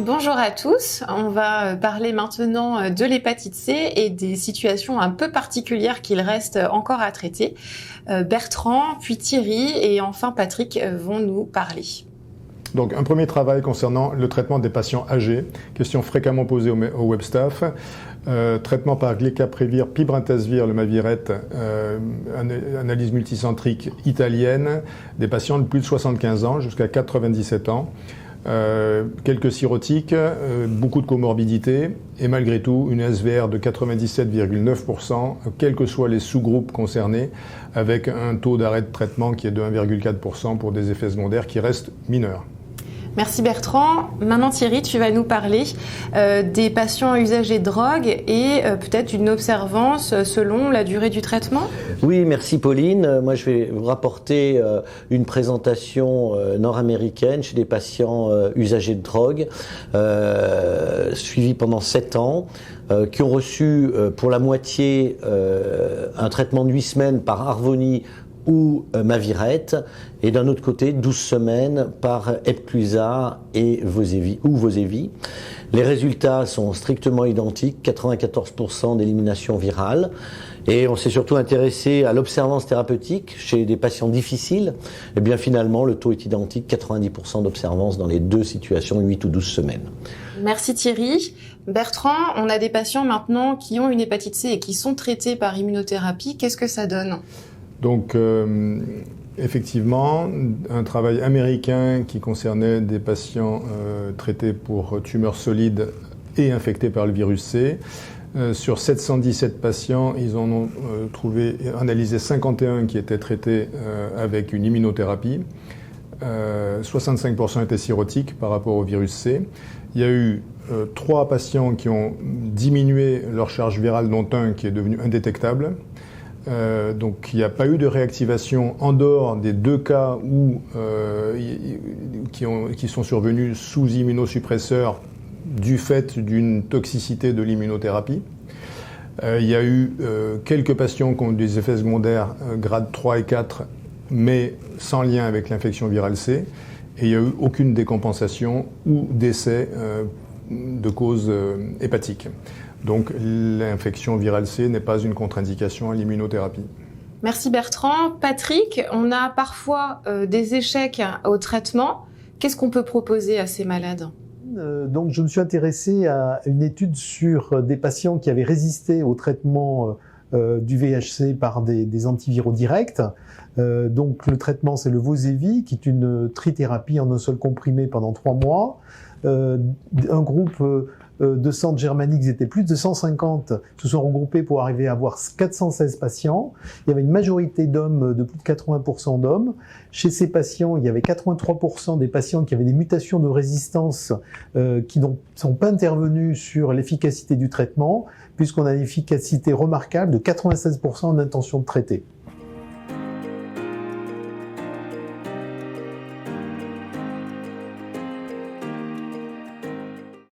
Bonjour à tous, on va parler maintenant de l'hépatite C et des situations un peu particulières qu'il reste encore à traiter. Bertrand, puis Thierry et enfin Patrick vont nous parler. Donc un premier travail concernant le traitement des patients âgés, question fréquemment posée au web staff. Traitement par glécaprevir, pibrentasvir, le Mavirette, analyse multicentrique italienne, des patients de plus de 75 ans jusqu'à 97 ans. Quelques cirrhotiques, beaucoup de comorbidités et malgré tout une SVR de 97,9%, quels que soient les sous-groupes concernés, avec un taux d'arrêt de traitement qui est de 1,4% pour des effets secondaires qui restent mineurs. Merci Bertrand. Maintenant Thierry, tu vas nous parler des patients usagers de drogue et peut-être une observance selon la durée du traitement. Oui, merci Pauline. Moi je vais vous rapporter une présentation nord-américaine chez des patients usagers de drogue, suivis pendant 7 ans, qui ont reçu pour la moitié un traitement de 8 semaines par Harvoni ou Mavirette, et d'un autre côté 12 semaines par Epclusa et Vosevi. Les résultats sont strictement identiques, 94% d'élimination virale, et on s'est surtout intéressé à l'observance thérapeutique chez des patients difficiles. Et bien finalement le taux est identique, 90% d'observance dans les deux situations, 8 ou 12 semaines. Merci Thierry. Bertrand, on a des patients maintenant qui ont une hépatite C et qui sont traités par immunothérapie. Qu'est-ce que ça donne ? Donc, effectivement, un travail américain qui concernait des patients traités pour tumeurs solides et infectés par le virus C. Sur 717 patients, ils en ont analysé 51 qui étaient traités avec une immunothérapie. 65% étaient cirrhotiques par rapport au virus C. Il y a eu 3 patients qui ont diminué leur charge virale, dont un qui est devenu indétectable. Donc il n'y a pas eu de réactivation en dehors des 2 cas qui sont survenus sous immunosuppresseurs du fait d'une toxicité de l'immunothérapie. Il y a eu quelques patients qui ont des effets secondaires grade 3 et 4, mais sans lien avec l'infection virale C. Et il n'y a eu aucune décompensation ou décès de cause hépatique. Donc l'infection virale C n'est pas une contre-indication à l'immunothérapie. Merci Bertrand. Patrick, on a parfois des échecs au traitement. Qu'est-ce qu'on peut proposer à ces malades ? Donc je me suis intéressé à une étude sur des patients qui avaient résisté au traitement du VHC par des antiviraux directs. Donc le traitement c'est le Vosevi, qui est une trithérapie en un seul comprimé pendant 3 mois. Un groupe de centres germaniques, ils étaient plus de 150, se sont regroupés pour arriver à avoir 416 patients. Il y avait une majorité d'hommes, de plus de 80% d'hommes. Chez ces patients, il y avait 83% des patients qui avaient des mutations de résistance qui ne sont pas intervenues sur l'efficacité du traitement, puisqu'on a une efficacité remarquable de 96% en intention de traiter.